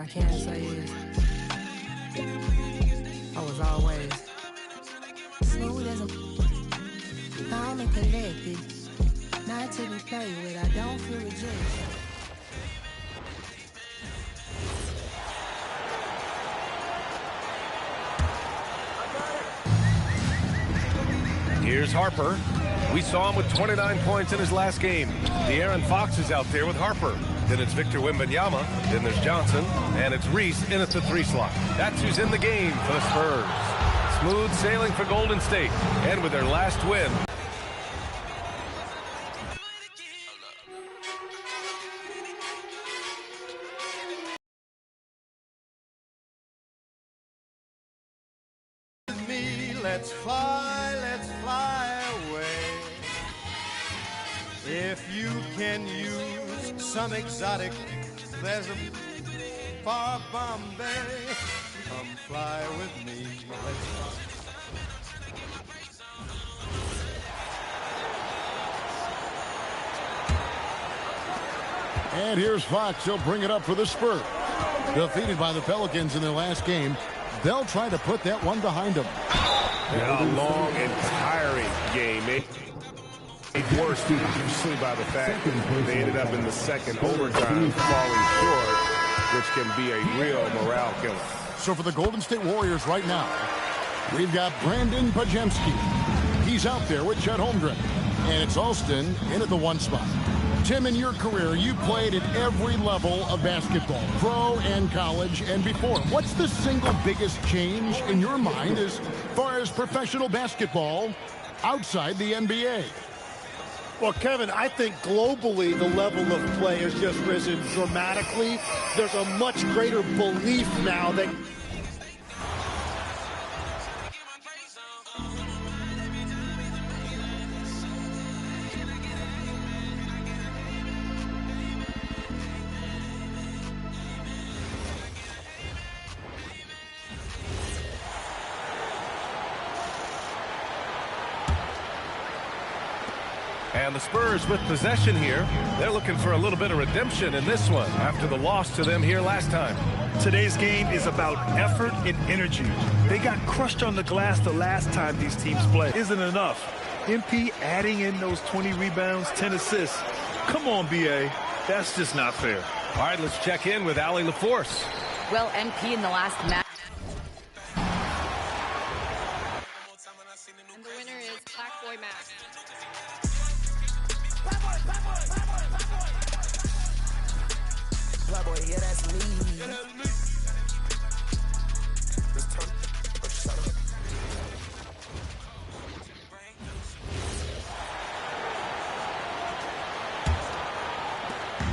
I can say is I was always smooth as a calm and collected, not to be played with. I don't feel rejection. Here's Harper. We saw him with 29 points in his last game. De'Aaron Fox is out there with Harper. Then it's Victor Wembanyama. Then there's Johnson. And it's Reese in at the 3 slot. That's who's in the game for the Spurs. Smooth sailing for Golden State. And with their last win. Let's fly away. If you can use some exotic, there's a far Bombay. Come fly with me. Let's fly. And here's Fox. He'll bring it up for the Spurs. Defeated by the Pelicans in their last game. They'll try to put that one behind them. Yeah, a long and tiring game. Made worse, obviously, by the fact they ended up in the second overtime falling short, which can be a real morale killer. So for the Golden State Warriors right now, we've got Brandon Pajemski. He's out there with Chet Holmgren. And it's Alston in at the 1 spot. Tim, in your career, you played at every level of basketball, pro and college and before. What's the single biggest change in your mind as far as professional basketball outside the NBA? Well, Kevin, I think globally the level of play has just risen dramatically. There's a much greater belief now that And the Spurs with possession here. They're looking for a little bit of redemption in this one after the loss to them here last time. Today's game is about effort and energy. They got crushed on the glass the last time these teams played. Isn't enough. MP adding in those 20 rebounds, 10 assists. Come on, BA. That's just not fair. All right, let's check in with Allie LaForce. Well, MP in the last match. And the winner is Black Boy Mac. Black boy, yeah, that's me.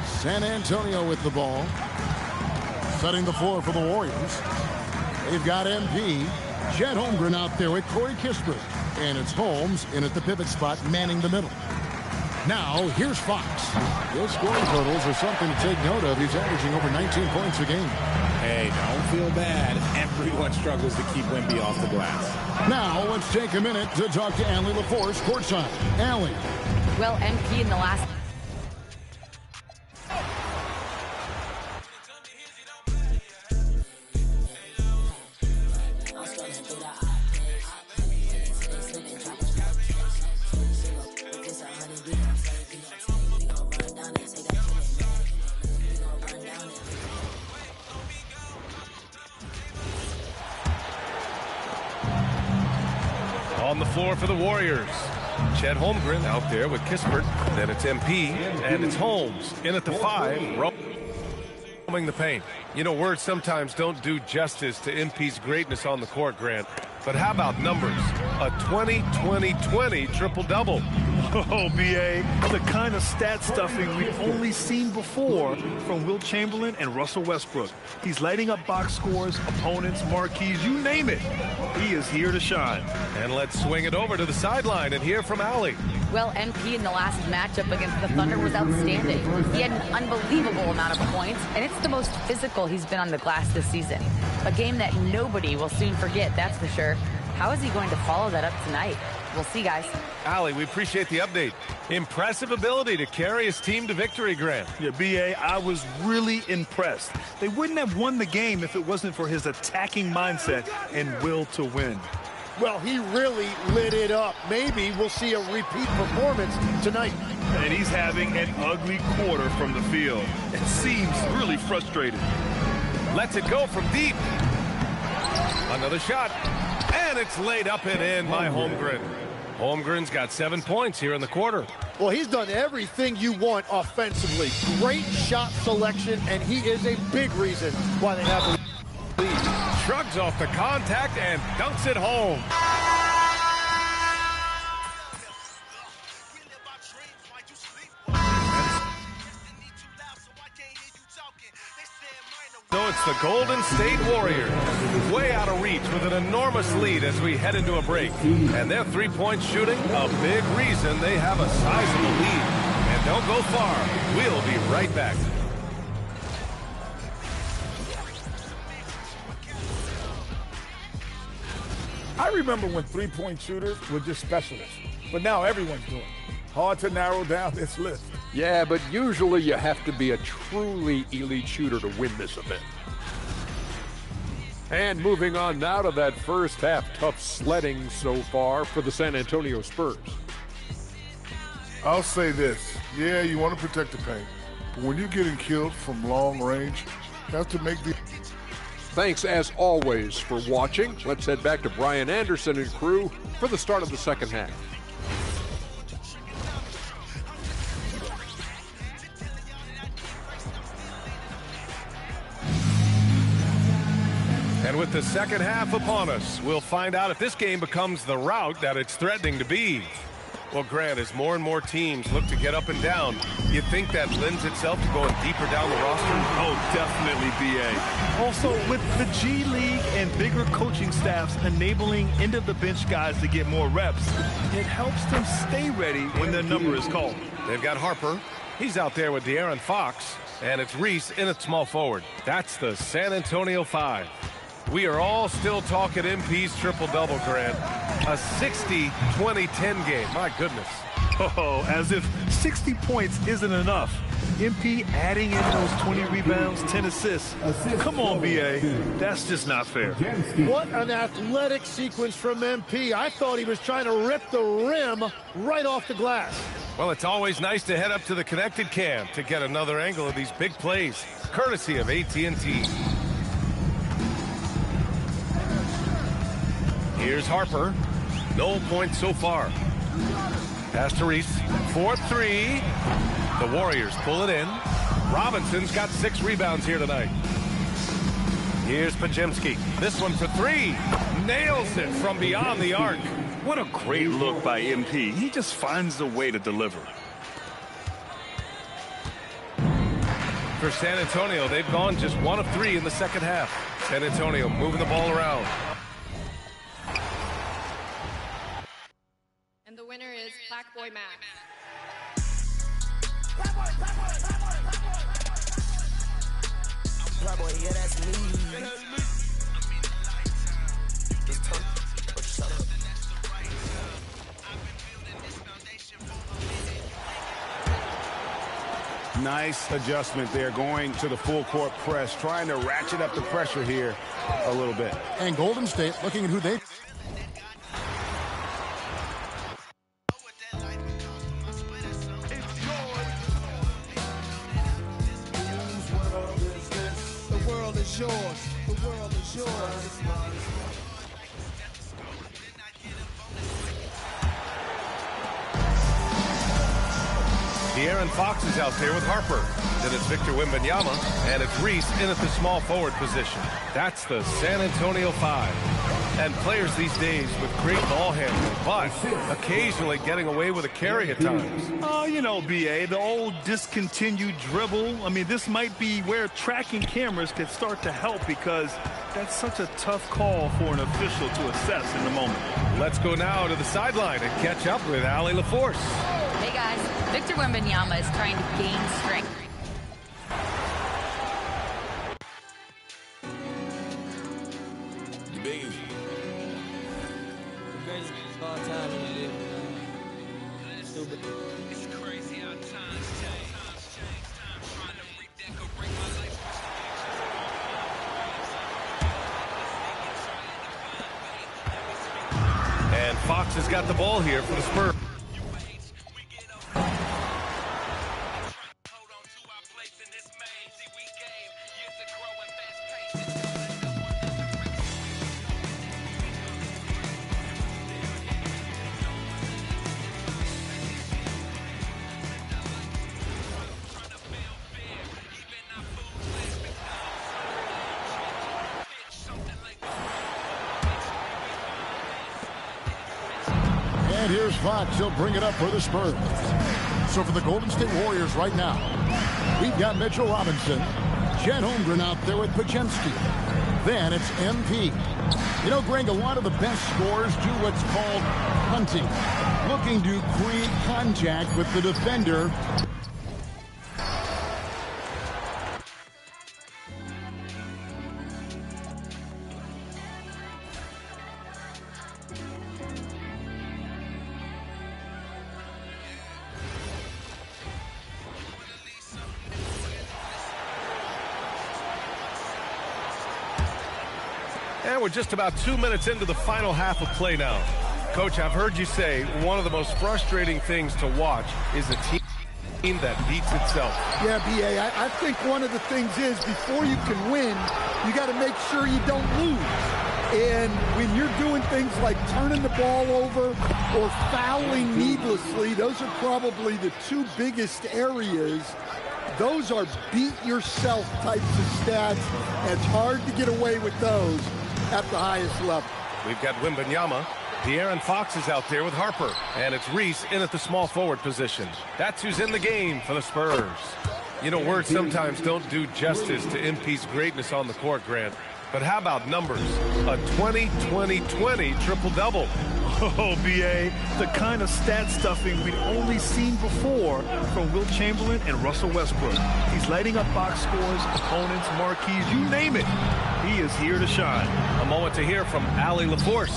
San Antonio with the ball. Setting the floor for the Warriors. They've got MP. Chet Holmgren out there with Corey Kispert. And it's Holmes in at the pivot spot, manning the middle. Now, here's Fox. Those scoring totals are something to take note of. He's averaging over 19 points a game. Hey, don't feel bad. Everyone struggles to keep Wemby off the glass. Now, let's take a minute to talk to Allie LaForce courtside. Allie. Well, MP in the last. On the floor for the Warriors. Chet Holmgren out there with Kispert. Then it's MP, and it's Holmes in at the 5, roaming the paint. You know, words sometimes don't do justice to MP's greatness on the court, Grant. But how about numbers? A 20-20-20 triple-double. Oh, BA, the kind of stat stuffing we've only seen before from Wilt Chamberlain and Russell Westbrook. He's lighting up box scores, opponents, marquees, you name it. He is here to shine. And let's swing it over to the sideline and hear from Allie. Well, MP in the last matchup against the Thunder was outstanding. He had an unbelievable amount of points, and it's the most physical he's been on the glass this season. A game that nobody will soon forget, that's for sure. How is he going to follow that up tonight? We'll see, guys. Allie, we appreciate the update. Impressive ability to carry his team to victory, Grant. Yeah, B.A., I was really impressed. They wouldn't have won the game if it wasn't for his attacking mindset and will to win. Well, he really lit it up. Maybe we'll see a repeat performance tonight. And he's having an ugly quarter from the field. It seems really frustrated. Lets it go from deep. Another shot. And it's laid up and in by Holmgren. Holmgren's got 7 points here in the quarter. Well, he's done everything you want offensively. Great shot selection, and he is a big reason why they have the lead. Shrugs off the contact and dunks it home. So it's the Golden State Warriors, way out of reach with an enormous lead as we head into a break. And their three-point shooting, a big reason they have a sizable lead. And don't go far. We'll be right back. I remember when three-point shooters were just specialists, but now everyone's doing it. Hard to narrow down this list. Yeah, but usually you have to be a truly elite shooter to win this event. And moving on now to that first half, tough sledding so far for the San Antonio Spurs. I'll say this. Yeah, you want to protect the paint, but when you're getting killed from long range, you have to make the... Thanks, as always, for watching. Let's head back to Brian Anderson and crew for the start of the second half. And with the second half upon us, we'll find out if this game becomes the rout that it's threatening to be. Well, Grant, as more and more teams look to get up and down, you think that lends itself to going deeper down the roster? Oh, definitely, B.A. Also, with the G League and bigger coaching staffs enabling end-of-the-bench guys to get more reps, it helps them stay ready when their number is called. They've got Harper. He's out there with De'Aaron Fox. And it's Reese in at small forward. That's the San Antonio 5. We are all still talking MP's triple-double, Grant. A 60-20-10 game. My goodness. Oh, as if 60 points isn't enough. MP adding in those 20 rebounds, 10 assists. Come on, B.A. That's just not fair. What an athletic sequence from MP. I thought he was trying to rip the rim right off the glass. Well, it's always nice to head up to the connected cam to get another angle of these big plays, courtesy of AT&T. Here's Harper. No points so far. Pass to Reese. 4-3. The Warriors pull it in. Robinson's got 6 rebounds here tonight. Here's Podziemski. This one for 3. Nails it from beyond the arc. What a great look by MP. He just finds a way to deliver. For San Antonio, they've gone just 1 of 3 in the second half. San Antonio moving the ball around. And the winner is Black Boy Max. Black boy, yeah, that's me. Nice adjustment there, going to the full court press, trying to ratchet up the pressure here a little bit. And Golden State looking at who they... The world is yours. The world is yours. De'Aaron Fox is out there with Harper. Then it's Victor Wembanyama, and it's Reese in at the small forward position. That's the San Antonio 5. And players these days with great ball handling, but occasionally getting away with a carry at times. Oh, you know, B.A., the old discontinued dribble. I mean, this might be where tracking cameras could start to help because that's such a tough call for an official to assess in the moment. Let's go now to the sideline and catch up with Allie LaForce. Hey, guys. Victor Wembanyama is trying to gain strength. The greatest of all time in the league. stupid. And Fox has got the ball here for the Spurs. And here's Fox. He'll bring it up for the Spurs. So for the Golden State Warriors right now, we've got Mitchell Robinson, Chet Holmgren out there with Podziemski. Then it's MP. You know, Greg, a lot of the best scorers do what's called hunting, looking to create contact with the defender. And we're just about 2 minutes into the final half of play now. Coach, I've heard you say one of the most frustrating things to watch is a team that beats itself. Yeah, B.A., I think one of the things is before you can win, you got to make sure you don't lose. And when you're doing things like turning the ball over or fouling needlessly, those are probably the two biggest areas. Those are beat-yourself types of stats, and it's hard to get away with those at the highest level. We've got Wembanyama. De'Aaron Fox is out there with Harper. And it's Reese in at the small forward position. That's who's in the game for the Spurs. You know, words sometimes don't do justice to MP's greatness on the court, Grant. But how about numbers? A 20-20-20 triple-double. Oh, B.A., the kind of stat stuffing we'd only seen before from Wilt Chamberlain and Russell Westbrook. He's lighting up box scores, opponents, marquees, you name it. He is here to shine. A moment to hear from Allie LaForce.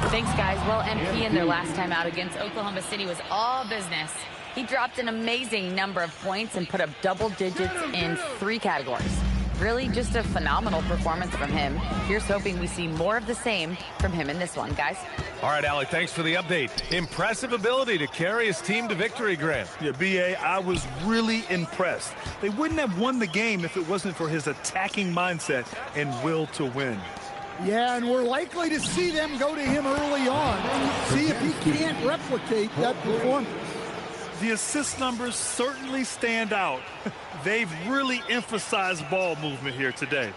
Thanks, guys. Well, MP in their last time out against Oklahoma City was all business. He dropped an amazing number of points and put up double digits in 3 categories. Really just a phenomenal performance from him. Here's hoping we see more of the same from him in this one, guys. All right, Allie, thanks for the update. Impressive ability to carry his team to victory, Grant. Yeah, B.A., I was really impressed. They wouldn't have won the game if it wasn't for his attacking mindset and will to win. Yeah, and we're likely to see them go to him early on. See if he can't replicate that performance. The assist numbers certainly stand out. They've really emphasized ball movement here today.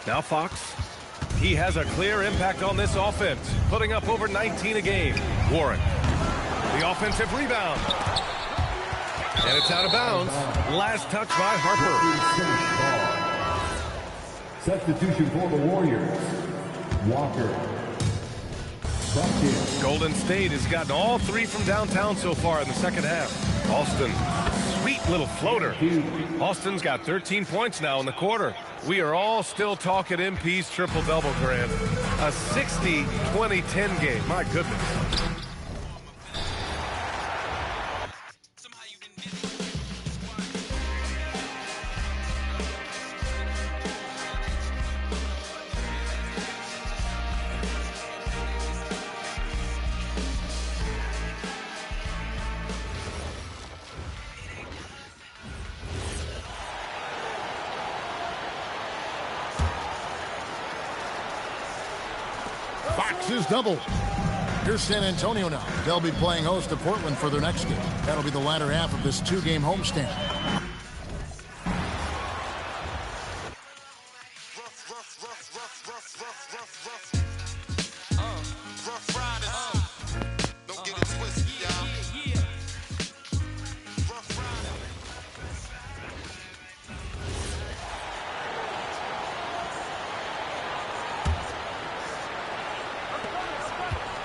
Now Fox. He has a clear impact on this offense, putting up over 19 a game. Warren. The offensive rebound. And it's out of bounds. Last touch by Harper. Substitution for the Warriors. Walker. Golden State has gotten all 3 from downtown so far in the second half. Austin, sweet little floater. Austin's got 13 points now in the quarter. We are all still talking MP's triple-double, Grant. A 60-20-10 game. My goodness. Fox is double. Here's San Antonio now. They'll be playing host to Portland for their next game. That'll be the latter half of this 2-game homestand.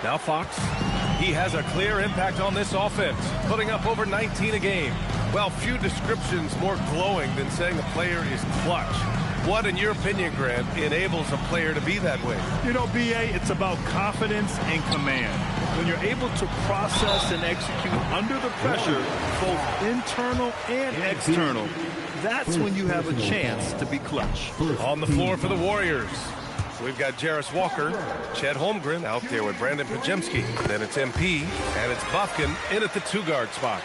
Now Fox. He has a clear impact on this offense, putting up over 19 a game. Well, few descriptions more glowing than saying a player is clutch. What, in your opinion, Grant, enables a player to be that way? You know, B.A., it's about confidence and command. When you're able to process and execute under the pressure, both internal and external, that's when you have a chance to be clutch. On the floor for the Warriors, we've got Jarris Walker, Chet Holmgren out there with Brandon Pajemski. Then it's MP, and it's Bufkin in at the 2-guard spot.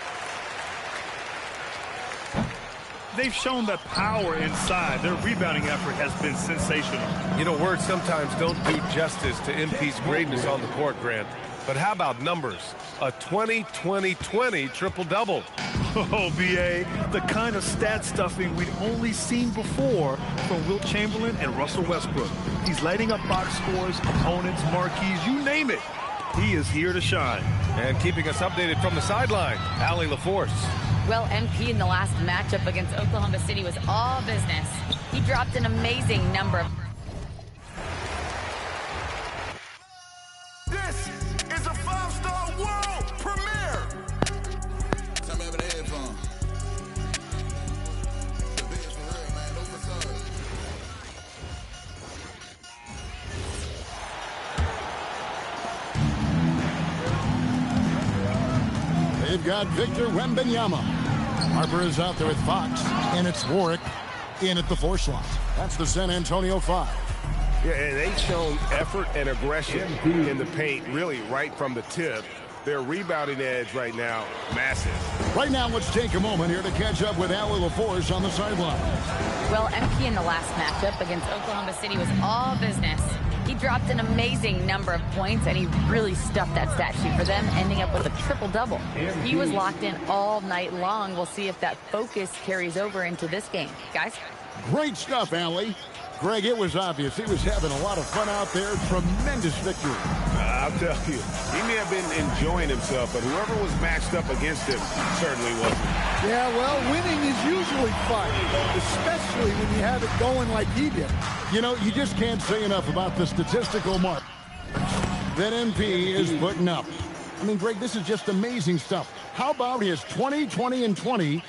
They've shown that power inside. Their rebounding effort has been sensational. You know, words sometimes don't do justice to MP's greatness on the court, Grant. But how about numbers? A 20-20-20 triple-double. Oh, B.A., the kind of stat stuffing we'd only seen before from Wilt Chamberlain and Russell Westbrook. He's lighting up box scores, opponents, marquees, you name it. He is here to shine. And keeping us updated from the sideline, Allie LaForce. Well, MP in the last matchup against Oklahoma City was all business. He dropped an amazing number of... This is a 5-star world premiere! Tell me about the headphone. The biggest for real, man. No facade. They've got Victor Wembanyama. Harper is out there with Fox, and it's Warwick in at the 4 slot. That's the San Antonio 5. Yeah, and they've shown effort and aggression in the paint, really right from the tip. Their rebounding edge right now, massive. Right now, let's take a moment here to catch up with Allie LaForce on the sideline. Well, MP in the last matchup against Oklahoma City was all business. He dropped an amazing number of points, and he really stuffed that stat sheet for them, ending up with a triple-double. He was locked in all night long. We'll see if that focus carries over into this game. Guys? Great stuff, Allie. Greg, it was obvious. He was having a lot of fun out there. Tremendous victory. I'll tell you, he may have been enjoying himself, but whoever was matched up against him certainly wasn't. Yeah, well, winning is usually fun, especially when you have it going like he did. You know, you just can't say enough about the statistical mark that MP is putting up. I mean, Greg, this is just amazing stuff. How about his 20, 20, and 20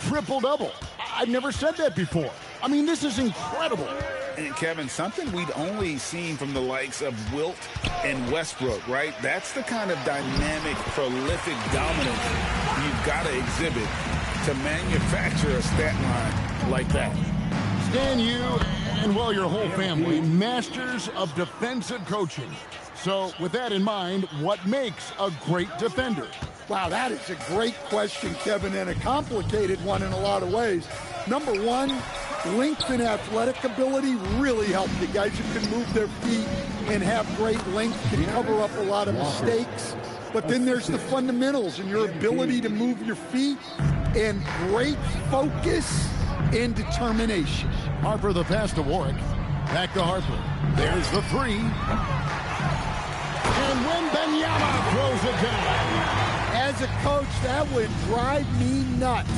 triple-double? I've never said that before. I mean, this is incredible. And Kevin, something we'd only seen from the likes of Wilt and Westbrook, right? That's the kind of dynamic, prolific dominance you've got to exhibit to manufacture a stat line like that. Stan, you and, well, your whole family, masters of defensive coaching. So with that in mind, what makes a great defender? Wow, that is a great question, Kevin, and a complicated one in a lot of ways. Number one, length and athletic ability really help. The guys who can move their feet and have great length can cover up a lot of mistakes. But then there's the fundamentals and your ability to move your feet and great focus and determination. Harper the pass to Warwick. Back to Harper. There's the 3. And Wembanyama throws it down. As a coach, that would drive me nuts.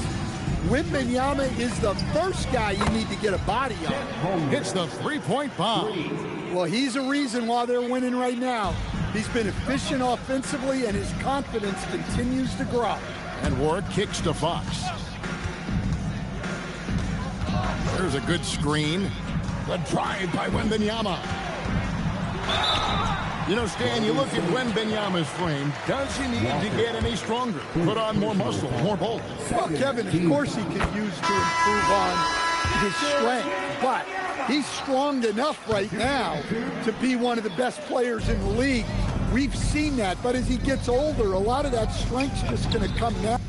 Wembanyama is the first guy you need to get a body on. Hits the 3-point bomb. Well, he's a reason why they're winning right now. He's been efficient offensively, and his confidence continues to grow. And Warwick kicks to Fox. There's a good screen. The drive by Wembanyama. You know, Stan, you look at Wembanyama's frame. Does he need to get any stronger? Put on more muscle, more bulk? Well, Kevin, of course he could use to improve on his strength. But he's strong enough right now to be one of the best players in the league. We've seen that. But as he gets older, a lot of that strength's just going to come now.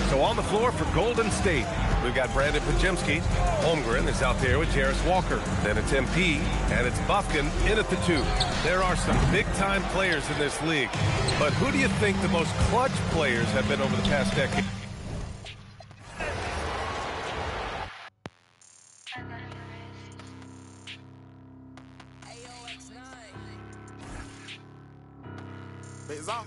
So on the floor for Golden State, we've got Brandon Pajemski. Holmgren is out there with Jarris Walker. Then it's MP, and it's Bufkin in at the 2. There are some big-time players in this league. But who do you think the most clutch players have been over the past decade? Base off.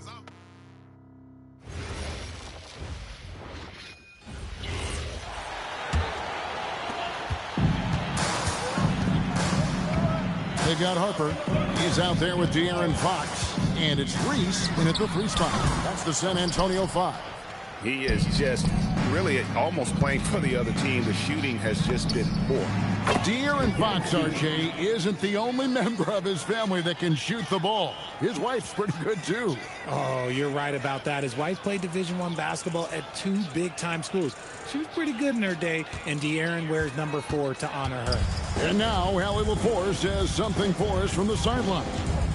They've got Harper. He's out there with De'Aaron Fox. And it's Reese in at the 3 spot. That's the San Antonio 5. He is just really almost playing for the other team. The shooting has just been poor. De'Aaron Fox, RJ, isn't the only member of his family that can shoot the ball. His wife's pretty good, too. Oh, you're right about that. His wife played Division I basketball at 2 big-time schools. She was pretty good in her day, and De'Aaron wears number 4 to honor her. And now, Allie LaForce has something for us from the sideline.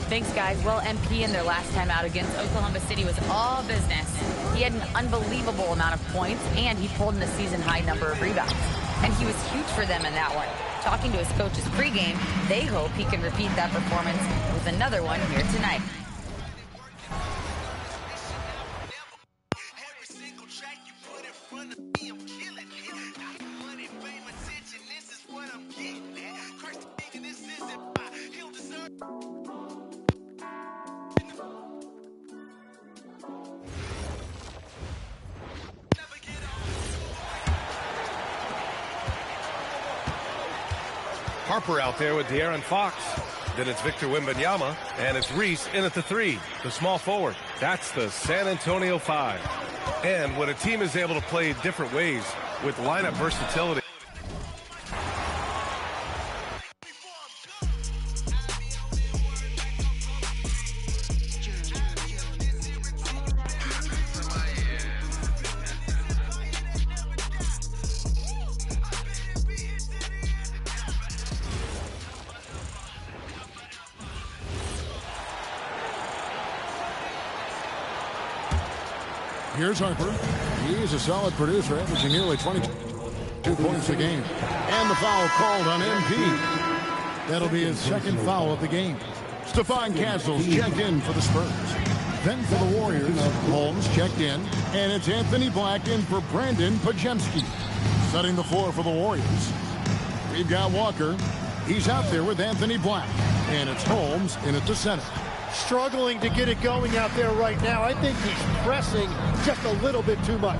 Thanks, guys. Well, MP in their last time out against Oklahoma City was all business. He had an unbelievable amount of points, and he pulled in a season-high number of rebounds. And he was huge for them in that one. Talking to his coaches pregame, they hope he can repeat that performance with another one here tonight. Harper out there with De'Aaron Fox. Then it's Victor Wembanyama, and it's Reese in at the 3, the small forward. That's the San Antonio 5. And when a team is able to play different ways with lineup versatility, here's Harper. He's a solid producer, averaging nearly 22 points a game. And the foul called on MP. That'll be his second foul of the game. Stephon Castle's checked in for the Spurs. Then for the Warriors, Holmes checked in. And it's Anthony Black in for Brandon Pajemski. Setting the floor for the Warriors. We've got Walker. He's out there with Anthony Black. And it's Holmes in at the center. Struggling to get it going out there right now. I think he's pressing just a little bit too much.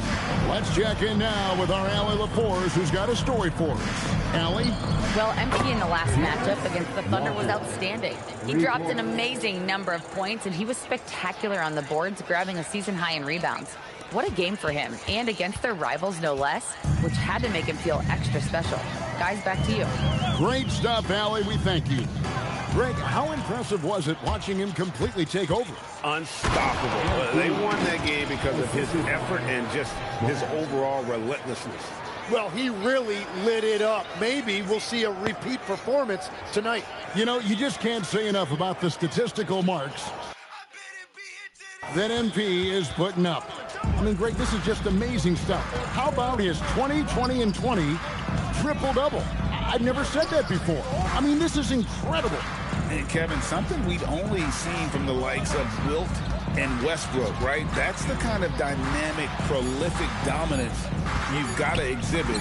Let's check in now with our Allie LaForce, who's got a story for us. Allie? Well, MP in the last matchup against the Thunder was outstanding. He dropped an amazing number of points, and he was spectacular on the boards, grabbing a season high in rebounds. What a game for him, and against their rivals, no less, which had to make him feel extra special. Guys, back to you. Great stuff, Allie. We thank you. Greg, how impressive was it watching him completely take over? Unstoppable. They won that game because of his effort and just his overall relentlessness. Well, he really lit it up. Maybe we'll see a repeat performance tonight. You know, you just can't say enough about the statistical marks that MP is putting up. I mean, Greg, this is just amazing stuff. How about his 20, 20, and 20 triple-double? I've never said that before. I mean, this is incredible. And Kevin, something we'd only seen from the likes of Wilt and Westbrook, right? That's the kind of dynamic, prolific dominance you've got to exhibit.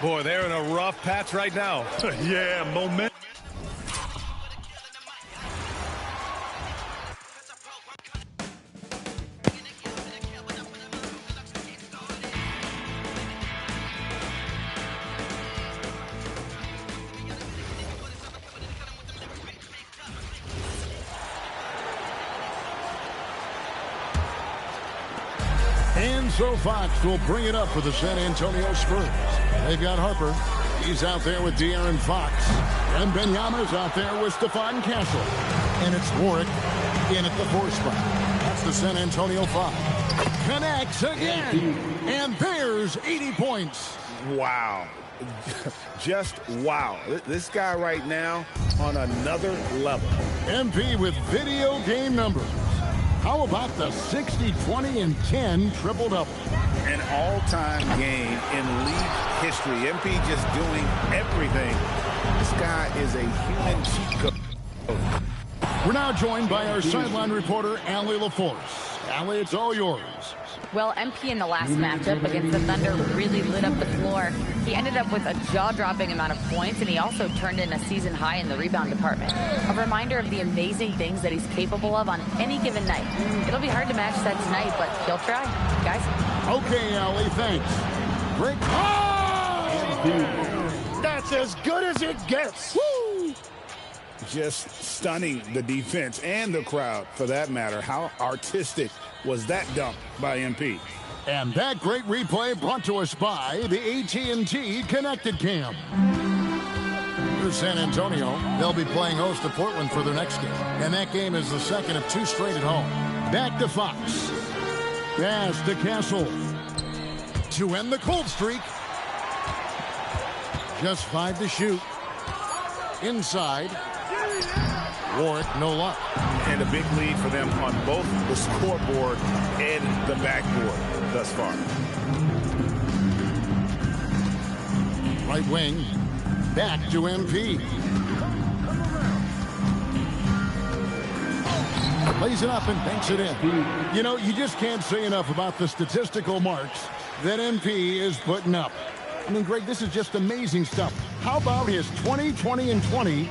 boy, they're in a rough patch right now. Yeah, momentum. And so Fox will bring it up for the San Antonio Spurs. They've got Harper. He's out there with De'Aaron Fox. And Wembanyama's out there with Stephon Castle. And it's Warwick in at the 4th spot. That's the San Antonio 5. Connects again. And there's 80 points. Wow. Just wow. This guy right now on another level. MP with video game numbers. How about the 60, 20, and 10 triple-double? An all-time game in league history. MP just doing everything. This guy is a human cheat code. We're now joined by our sideline reporter, Allie LaForce. Allie, it's all yours. Well, MP in the last matchup against the Thunder really lit up the floor. He ended up with a jaw-dropping amount of points, and he also turned in a season high in the rebound department. A reminder of the amazing things that he's capable of on any given night. It'll be hard to match that tonight, but he'll try. Guys? Okay, Allie, thanks. Great. Oh! That's as good as it gets. Woo! Just stunning the defense and the crowd, for that matter. How artistic was that dunk by MP? And that great replay brought to us by the AT&T Connected Cam. Here's San Antonio. They'll be playing host to Portland for their next game. And that game is the second of 2 straight at home. Back to Fox. Pass to Castle. To end the cold streak. Just 5 to shoot. Inside. Warwick, no luck. And a big lead for them on both the scoreboard and the backboard thus far. Right wing. Back to MP. Lays it up and banks it in. You know, you just can't say enough about the statistical marks that MP is putting up. I mean, Greg, this is just amazing stuff. How about his 20, 20, and 20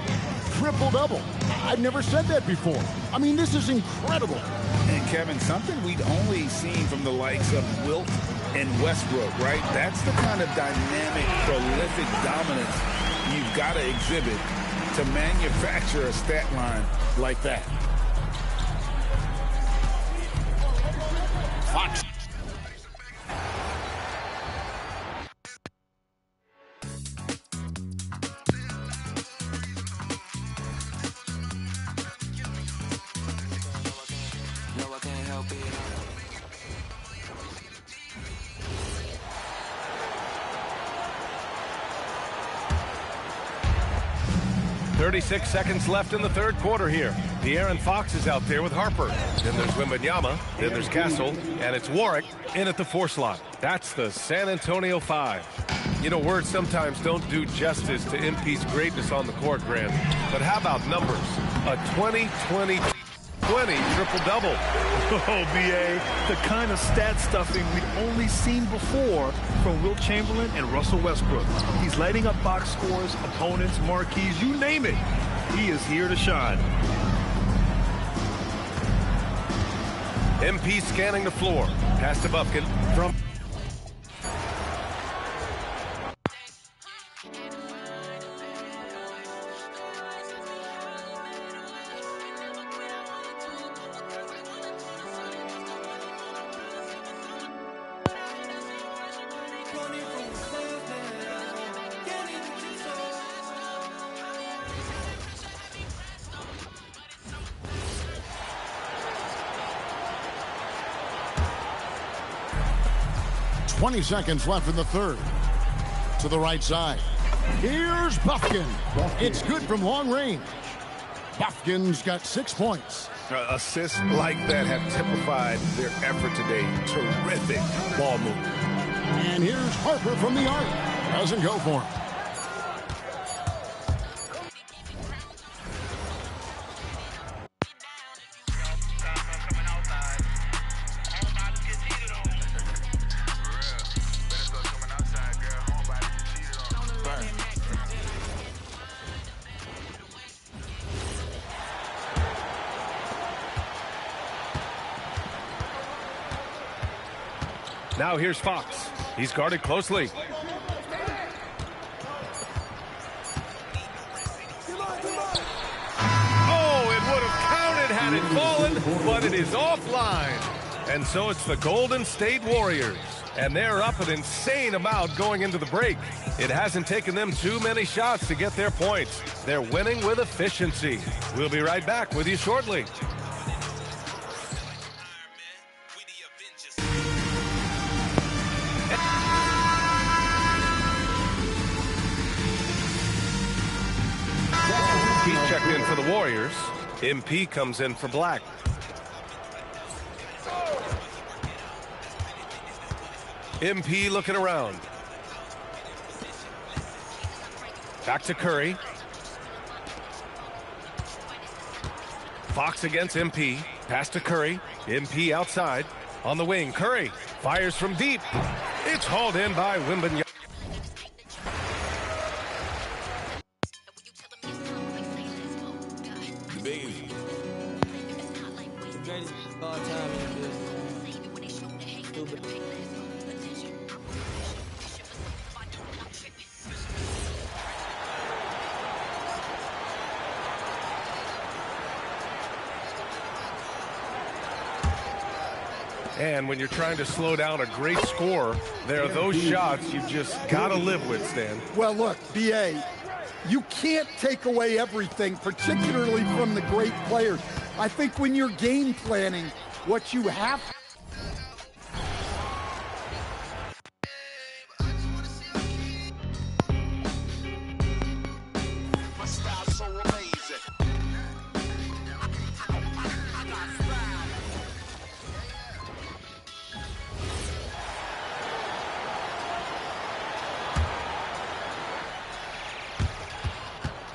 triple-double? I've never said that before. I mean, this is incredible. And, Kevin, something we'd only seen from the likes of Wilt and Westbrook, right? That's the kind of dynamic, prolific dominance you've got to exhibit to manufacture a stat line like that. Fox. No, I can't help it. 36 seconds left in the third quarter here. De'Aaron Fox is out there with Harper. Then there's Wembanyama. Then there's Castle. And it's Warwick in at the 4 slot. That's the San Antonio 5. You know, words sometimes don't do justice to MP's greatness on the court, Grant. But how about numbers? A 20-20-20 triple-double. Oh, B.A., the kind of stat stuffing we've only seen before from Wilt Chamberlain and Russell Westbrook. He's lighting up box scores, opponents, marquees, you name it. He is here to shine. MP scanning the floor. Pass to Bufkin from... Seconds left in the third. To the right side. Here's Bufkin. It's good from long range. Bufkin's got 6 points. Assists like that have typified their effort today. Terrific ball movement. And here's Harper from the arc. Doesn't go for him. Now here's Fox. He's guarded closely. Oh, it would have counted had it fallen, but it is offline. And so it's the Golden State Warriors. And they're up an insane amount going into the break. It hasn't taken them too many shots to get their points. They're winning with efficiency. We'll be right back with you shortly. He's checked in for the Warriors. MP comes in for Black. MP looking around. Back to Curry. Fox against MP. Pass to Curry. MP outside. On the wing, Curry fires from deep. It's hauled in by Wembanyama. And when you're trying to slow down a great scorer, there are those shots you just got to live with, Stan. Well, look, B.A., you can't take away everything, particularly from the great players. I think when you're game planning, what you have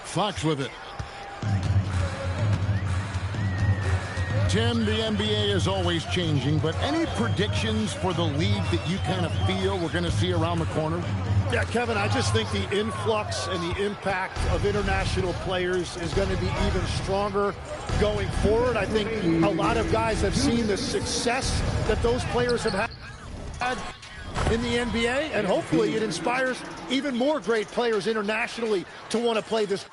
Fox with it. Tim, the NBA is always changing, but any predictions for the league that you kind of feel we're going to see around the corner? Yeah, Kevin, I just think the influx and the impact of international players is going to be even stronger going forward. I think a lot of guys have seen the success that those players have had in the NBA, and hopefully it inspires even more great players internationally to want to play this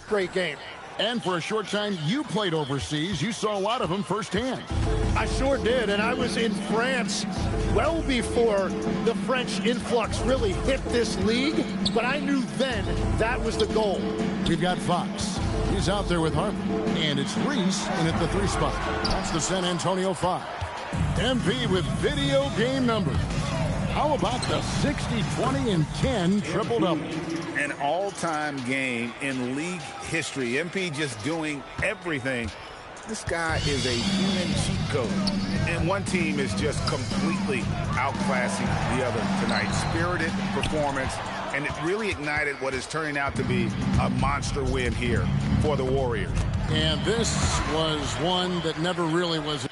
great game. And for a short time, you played overseas. You saw a lot of them firsthand. I sure did, and I was in France well before the French influx really hit this league, but I knew then that was the goal. We've got Fox. He's out there with Harper, and it's Reese in at the 3 spot. That's the San Antonio 5. MP with video game numbers. How about the 60, 20, and 10 triple-double? An all-time game in league history. MP just doing everything. This guy is a human cheat code. And one team is just completely outclassing the other tonight. Spirited performance, and it really ignited what is turning out to be a monster win here for the Warriors. And this was one that never really was.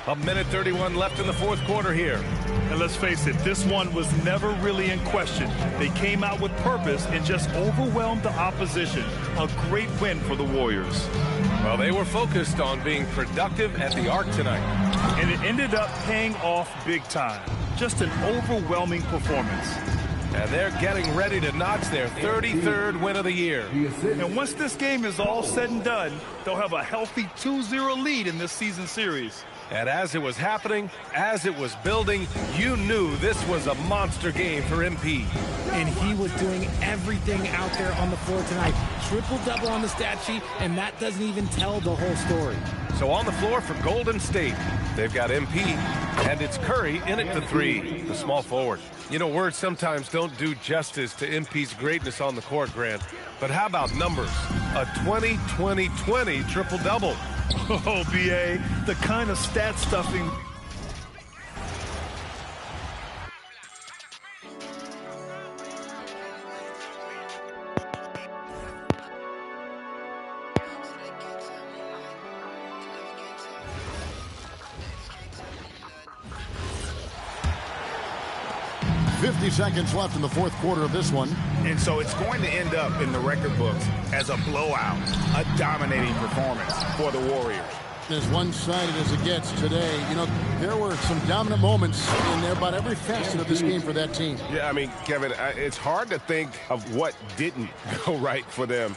A minute 31 left in the fourth quarter here. And let's face it, this one was never really in question. They came out with purpose and just overwhelmed the opposition. A great win for the Warriors. Well, they were focused on being productive at the arc tonight. And it ended up paying off big time. Just an overwhelming performance. And they're getting ready to notch their 33rd win of the year. And once this game is all said and done, they'll have a healthy 2-0 lead in this season series. And as it was happening, as it was building, you knew this was a monster game for MP. And he was doing everything out there on the floor tonight. Triple-double on the stat sheet, and that doesn't even tell the whole story. So on the floor for Golden State, they've got MP, and it's Curry in at the 3, the small forward. You know, words sometimes don't do justice to MP's greatness on the court, Grant. But how about numbers? A 20-20-20 triple-double. Oh, B.A., the kind of stat stuffing. Seconds left in the fourth quarter of this one. And so it's going to end up in the record books as a blowout, a dominating performance for the Warriors. As one-sided as it gets today, you know, there were some dominant moments in there about every facet of this game for that team. Yeah, I mean, Kevin, it's hard to think of what didn't go right for them.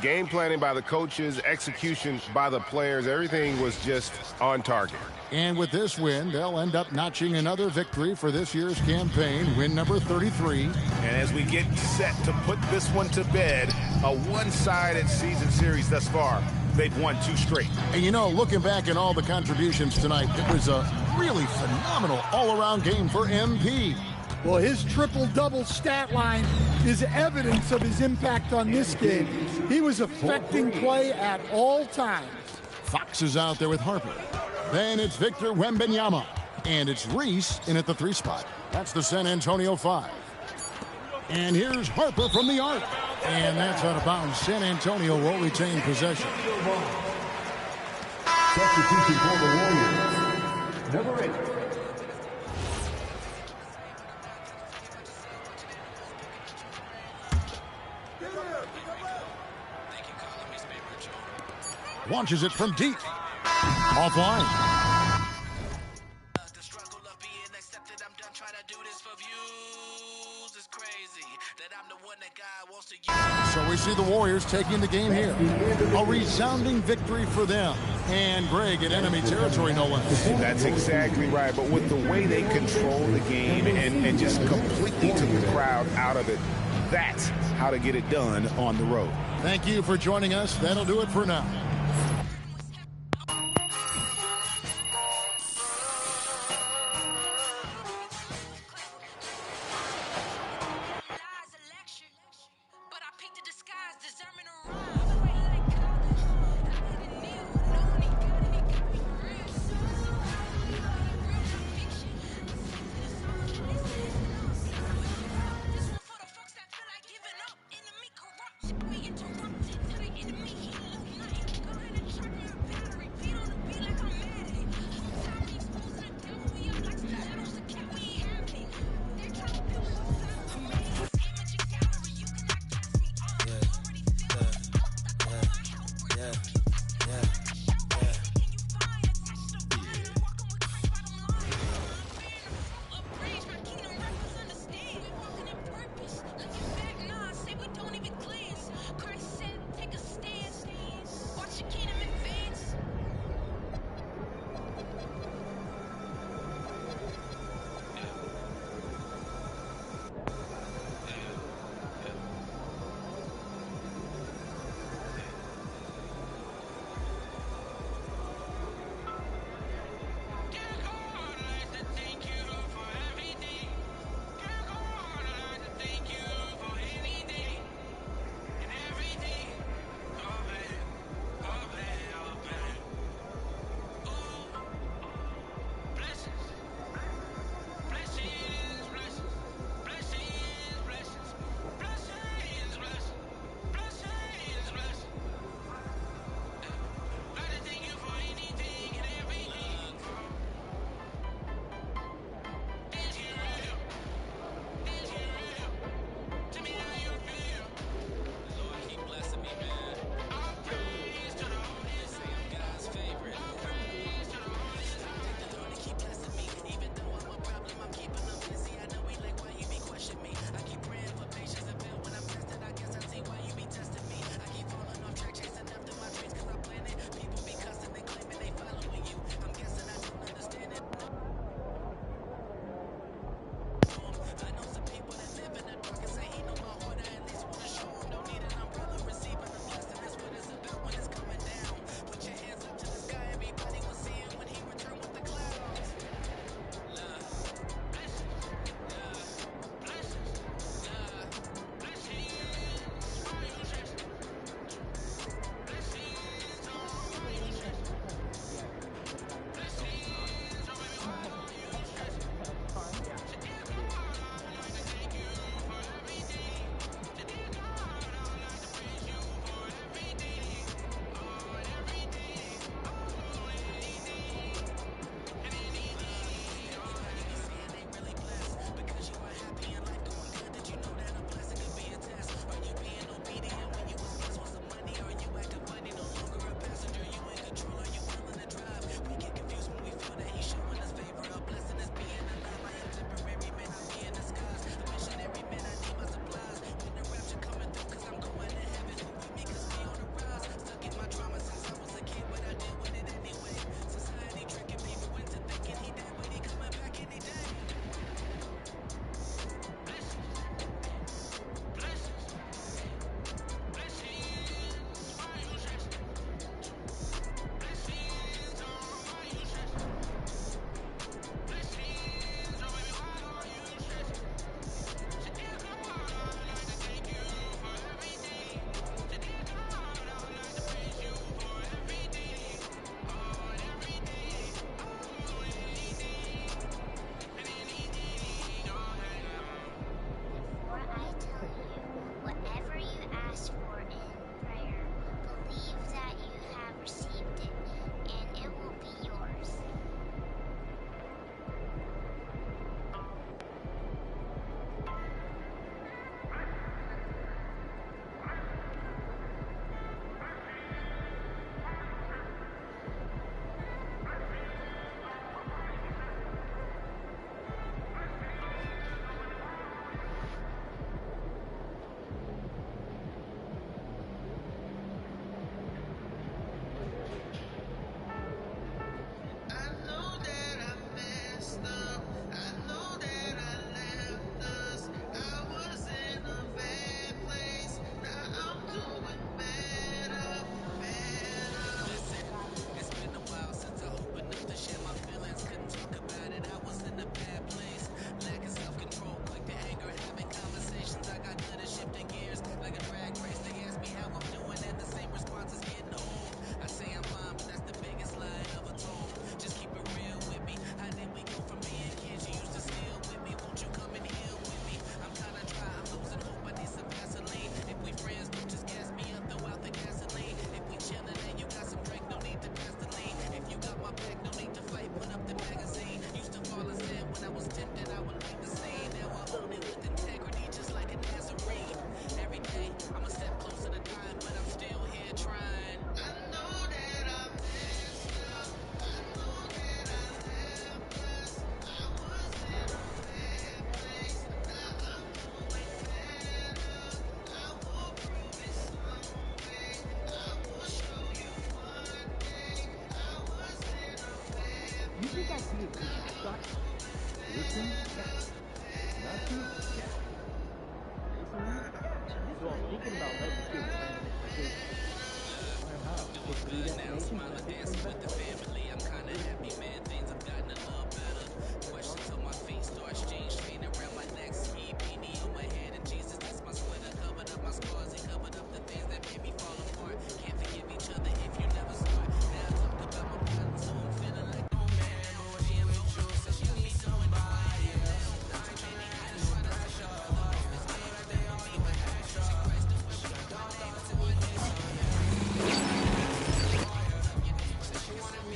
Game planning by the coaches, execution by the players, everything was just on target. And with this win, they'll end up notching another victory for this year's campaign, win number 33. And as we get set to put this one to bed, a one-sided season series thus far they've won 2 straight. And you know, looking back at all the contributions tonight, it was a really phenomenal all-around game for MP. Well, his triple-double stat line is evidence of his impact on this game. He was affecting play at all times. Fox is out there with Harper. Then it's Victor Wembanyama. And it's Reese in at the 3 spot. That's the San Antonio 5. And here's Harper from the arc. And that's out of bounds. San Antonio will retain possession. Substitution for the Warriors. Number 8. Launches it from deep. Offline. So we see the Warriors taking the game here. A resounding victory for them. And Greg in enemy territory, no less. That's exactly right. But with the way they control the game and just completely took the crowd out of it, that's how to get it done on the road. Thank you for joining us. That'll do it for now. see it because you're stuck. Listen, yes. Not to, yes. Listen, so I'm thinking about letting the kids learn because learn how. Take the lead information, and take things back. I'm kinda happy, man. Things have gotten a little better. Questions on my feet, store exchange chain around my neck. Ski beanie on my head, and Jesus, that's my sweater. Covered up my scars, he covered up the things that made me fall apart. Can't forgive each other if you never start. Now I talk about my problems, so I'm feeling like oh man, but she ain't with you, so she needs somebody else. I ain't trying to hide, just trying to touch your heart. It's me right there on me with extra. Christ the way she got all to my knees, so yeah. She wanted me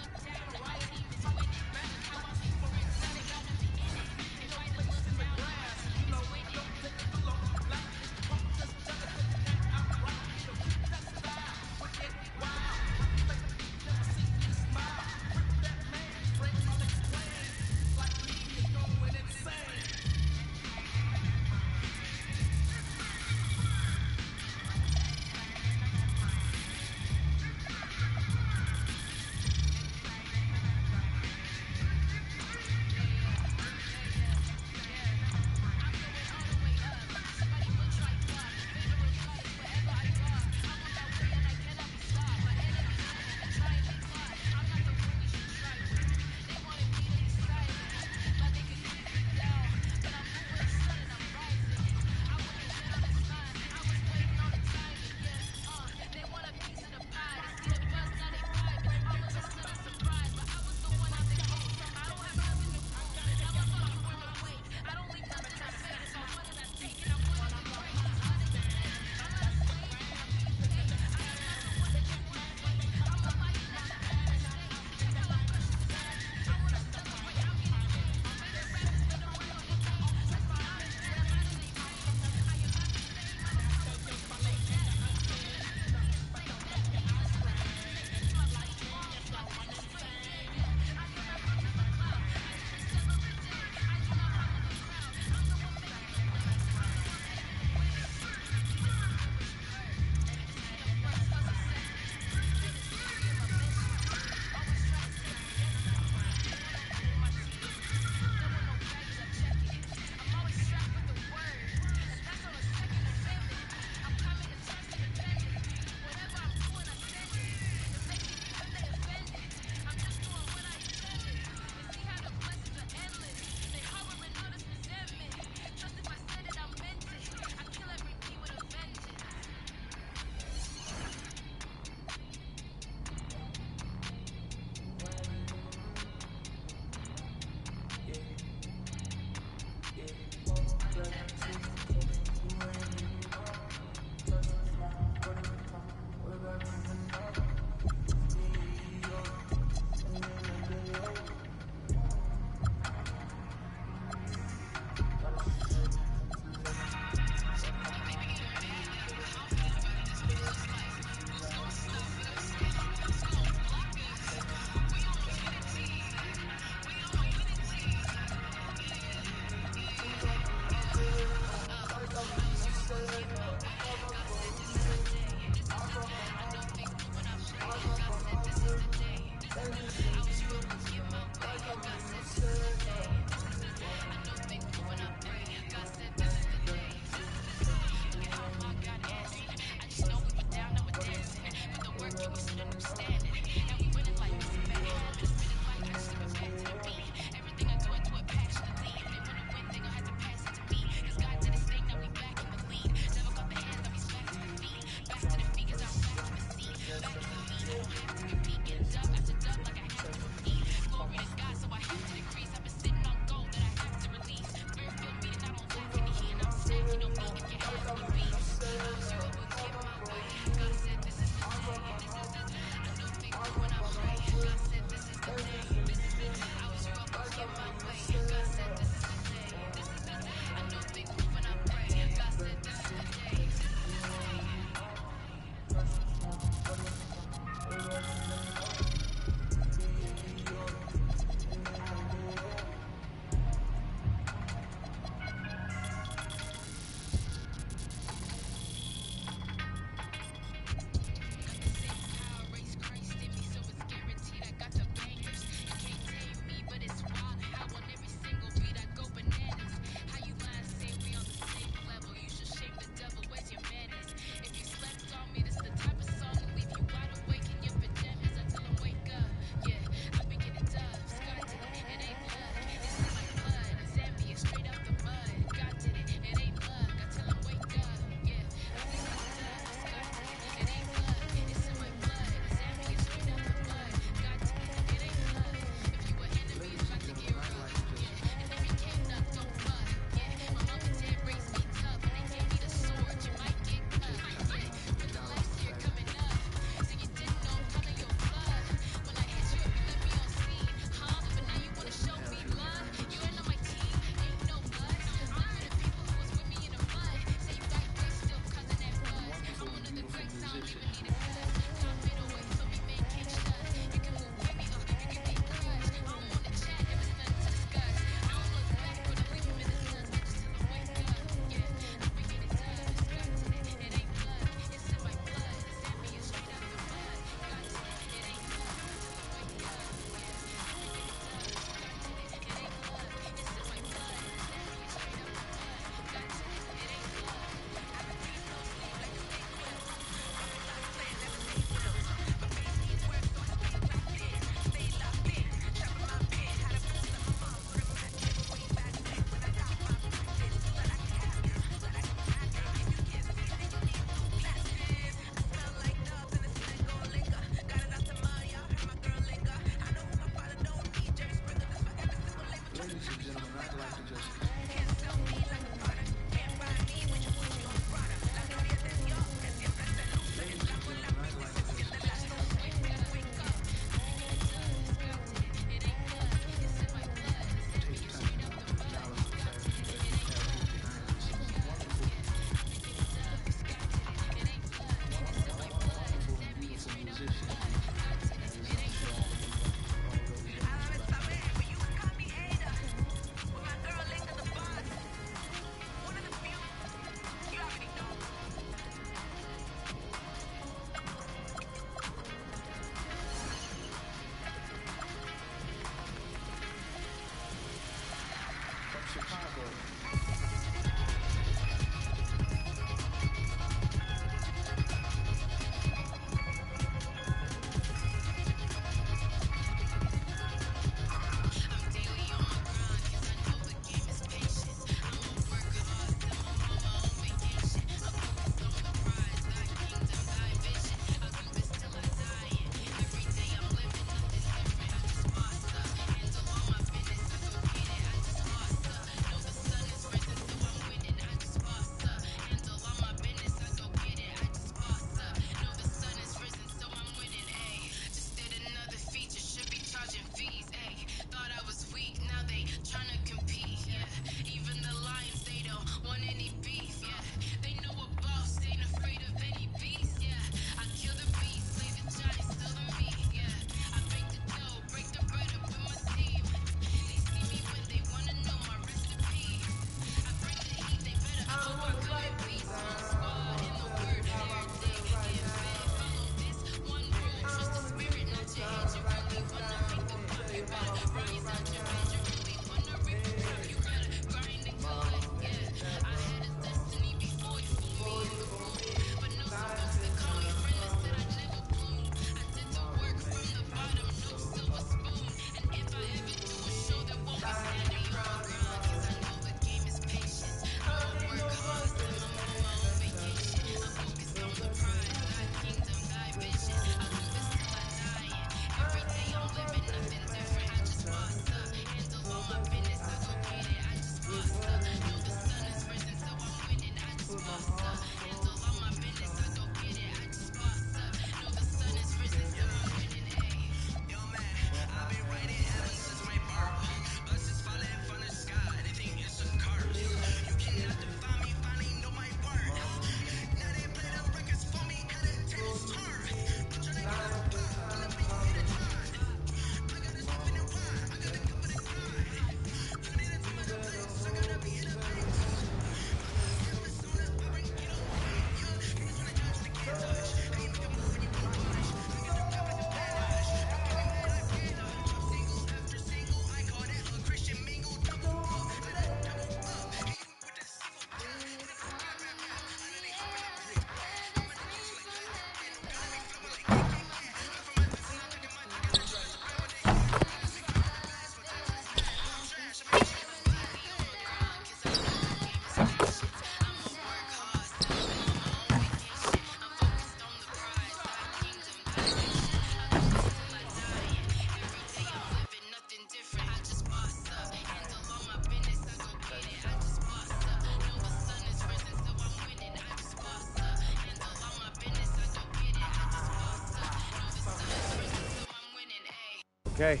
Okay,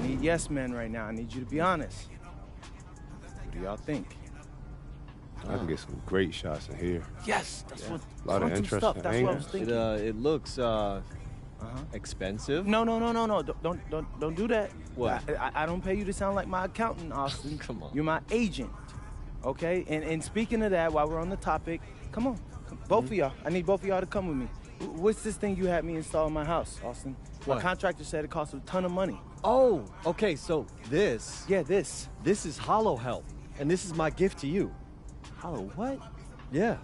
I need yes men right now. I need you to be honest. What do y'all think? I can get some great shots in here. Yes, that's what. A lot of quantum interesting stuff. That's what I was angles. thinking. It looks expensive. No. Don't do that. What? I don't pay you to sound like my accountant, Austin. Come on. You're my agent. Okay? And speaking of that, while we're on the topic, come on. Both of y'all. I need both of y'all to come with me. What's this thing you had me install in my house, Austin? What? My contractor said it cost a ton of money. Oh, okay, so this. Yeah, this. This is Hollow Help, and this is my gift to you. Hollow what? Yeah.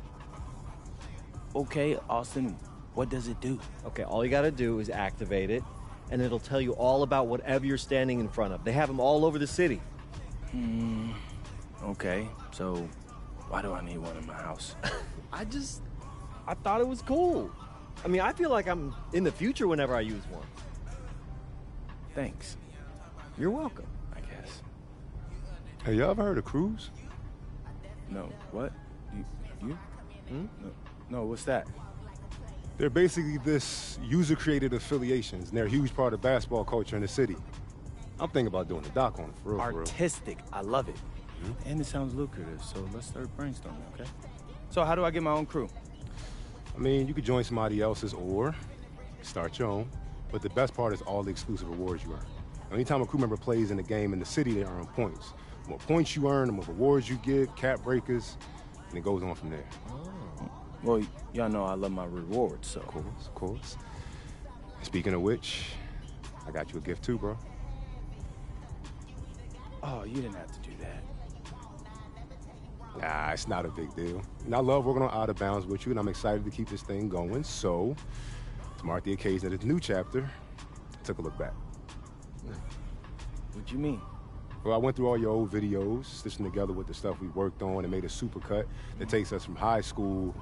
Okay, Austin, what does it do? Okay, all you gotta do is activate it, and it'll tell you all about whatever you're standing in front of. They have them all over the city. Okay, so why do I need one in my house? I thought it was cool. I mean, I feel like I'm in the future whenever I use one. Thanks. You're welcome. I guess. Hey, y'all ever heard of Cruise? No, what? You? No, what's that? They're basically this user-created affiliations, and they're a huge part of basketball culture in the city. I'm thinking about doing a doc on it, for real, for real. Artistic. I love it. And it sounds lucrative, so let's start brainstorming, okay? So how do I get my own crew? I mean, you could join somebody else's or start your own, but the best part is all the exclusive rewards you earn. Anytime a crew member plays in a game in the city, they earn points. The more points you earn, the more rewards you get, cap breakers, and it goes on from there. Well, y'all know I love my rewards, so. Of course. Speaking of which, I got you a gift too, bro. Oh, you didn't have to do that. Nah, it's not a big deal. And I love working on Out of Bounds with you, and I'm excited to keep this thing going. So, to mark the occasion of this new chapter, I took a look back. What you mean? Well, I went through all your old videos, stitched them together with the stuff we worked on, and made a supercut that takes us from high school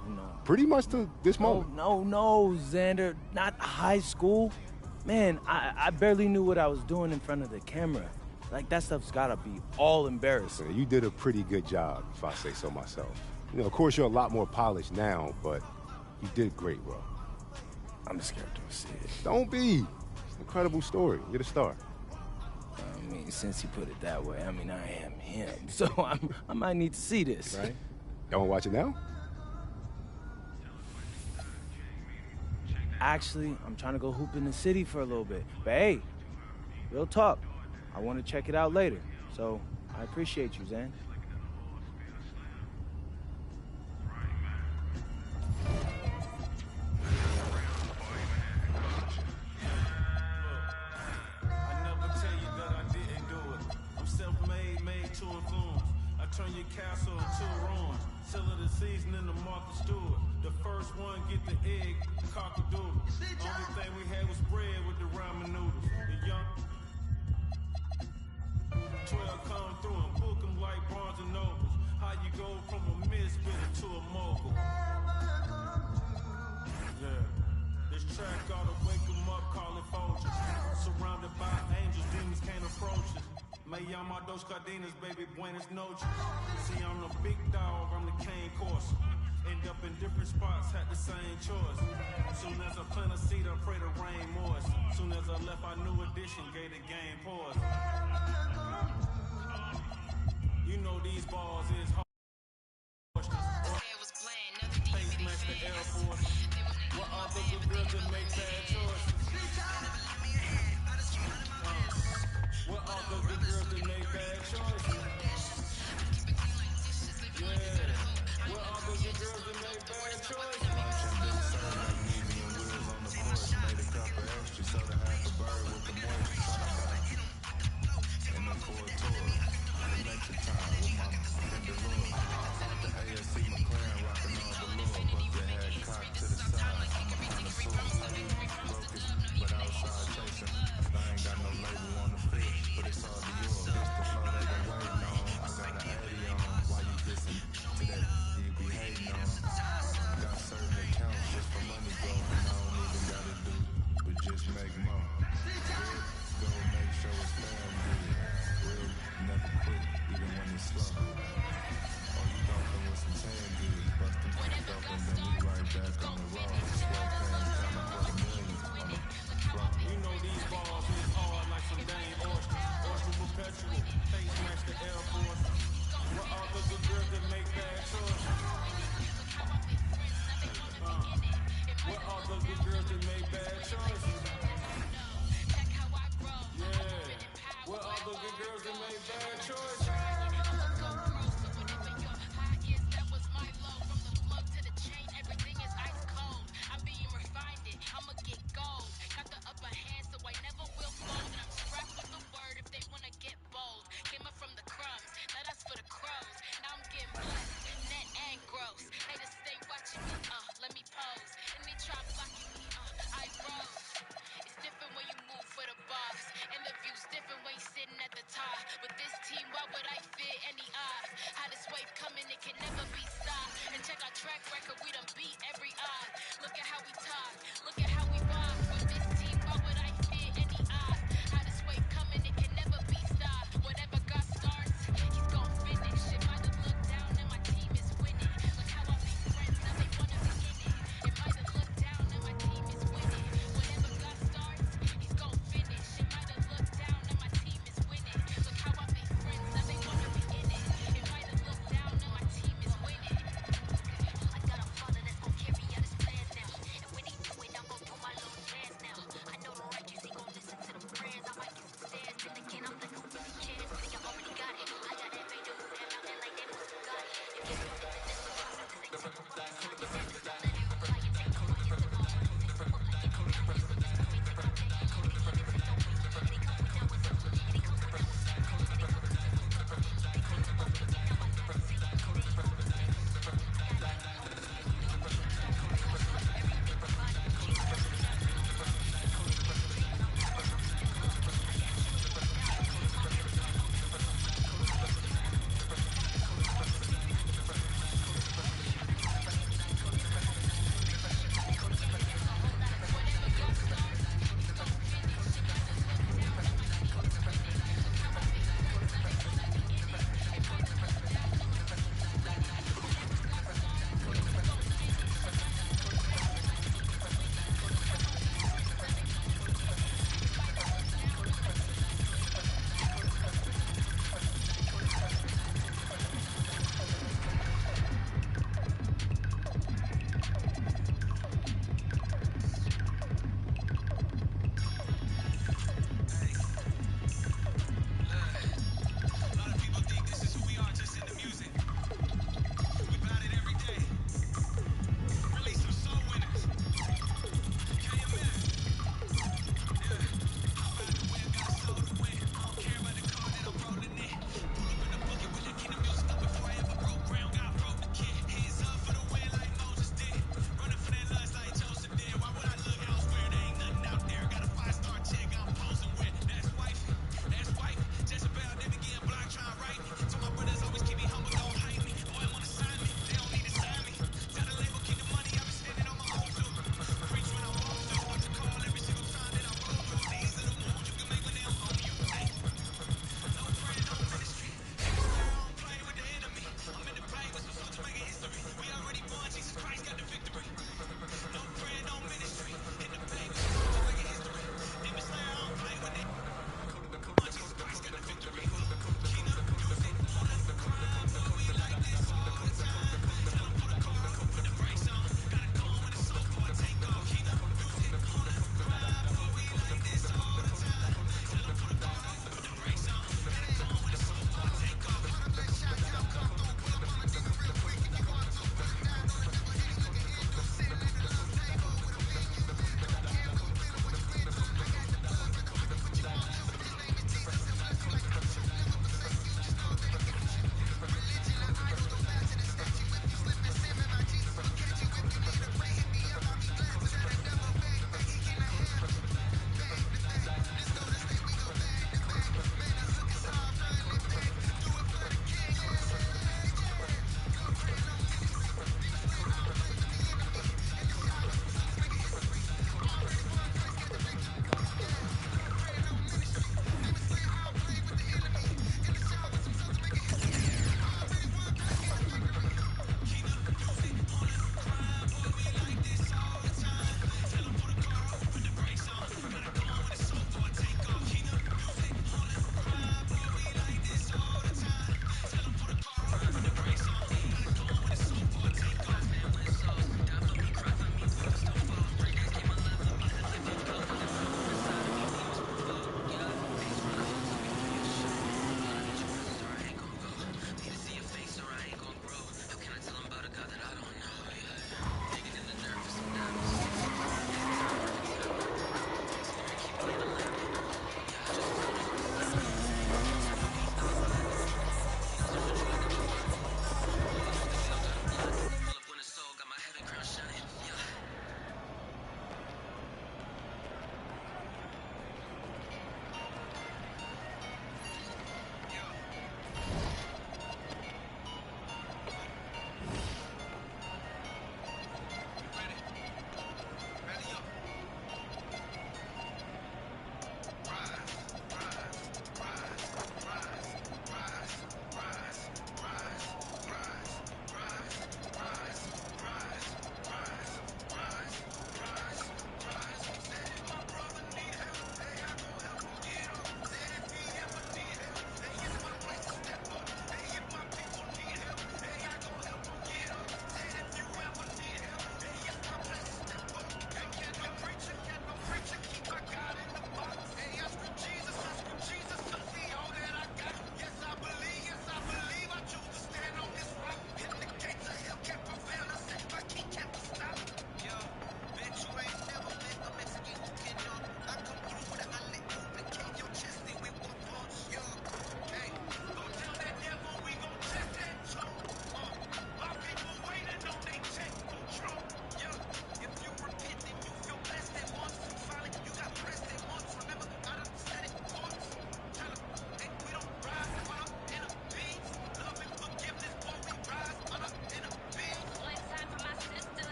pretty much to this moment. No, Xander, not high school. Man, I barely knew what I was doing in front of the camera. Like, that stuff's gotta be all embarrassing. You did a pretty good job, if I say so myself. You know, of course, you're a lot more polished now, but you did great, bro. I'm scared to see it. Don't be. It's an incredible story. You're the star. I mean, since you put it that way, I mean, I am him. So I might need to see this. Right? Y'all wanna watch it now? Actually, I'm trying to go hoop in the city for a little bit. But hey, real talk. I want to check it out later. So I appreciate you, Zan. Turn your castle into a ruin. Till of the season in the Martha Stewart. The first one get the egg, cock-a-doodle. Only thing we had was bread with the ramen noodles. The young 12 come through and book them like Barnes and Nobles. How you go from a misfit to a mogul? Yeah. This track ought to wake them up, call it vultures. Surrounded by angels, demons can't approach us. Me llamo dos cadenas, baby, buenas noches. See, I'm the big dog, I'm the cane course. End up in different spots, had the same choice. Soon as I plant a seed, I pray the rain moist. Soon as I left, our new edition gave the game pause. You know these balls is hard. Face match the Air Force. What are the good girls that make bad choices? What are the good girls that make bad choices? Yeah. What are the good girls that make bad choices? Made a cup of extra, soda half a bird with the moisture. And then for a tour, electric time with my Bengalore. The ASC McLaren rocking all the lore. Buck your head cocked to the side. I'm a connoisseur. Focus, but outside chasing. I ain't got no label on the fish, but it's all the yours. This the flow they been waiting on. I got an 80 on. Why you listen to that? You be hating on. Got certain accounts just for money growth, and I don't even gotta do, but just make more. Go make sure it's fam good. Real, never quit, even when it's slow. Oh, you bumping with some tan goods, busting things up, and then we right back on the road. Sweatpants down to $250,000 on the road. You know these balls is hard like some dang oysters. Oyster perpetual, face match the Air Force. What are the good girls that make bad choices? What are the good girls that make bad choices? Yeah. What are the good girls that make bad choices?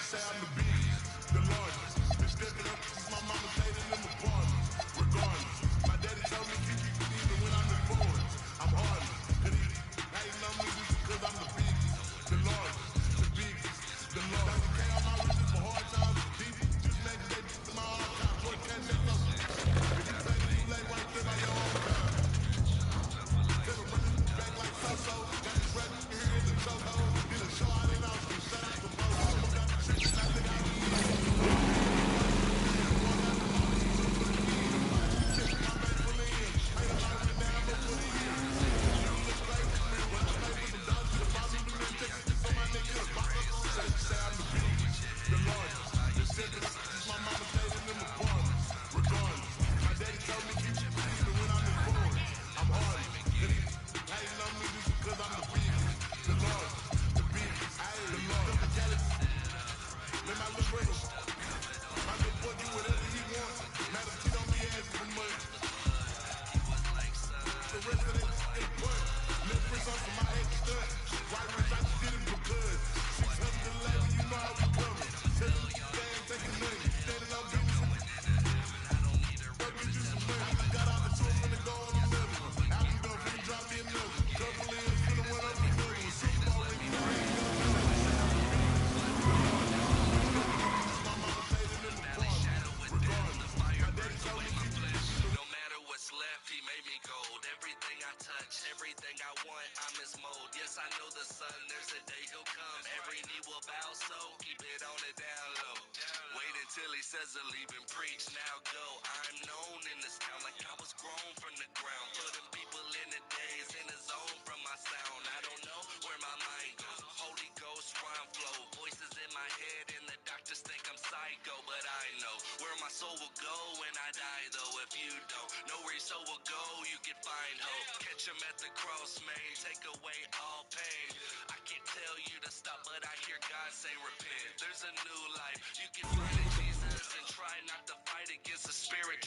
say I'm the biggest, the largest. Been stepping up since my mama played in the party. Regardless, my daddy told me keep it even when I'm in forwards. I'm heartless, cause he hating on me because I'm the biggest, the largest, the biggest, the largest. 30K on my wrist for hard times. Deep, just make that my archive. Boy, can't let go. If you play the too late right there by your own time. Tell him run it back like so-so. Got this rap here in the chokehold. Did a show out in Austin. Shout out to Mo. Someone got the trick. I think I was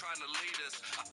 Trying to lead us.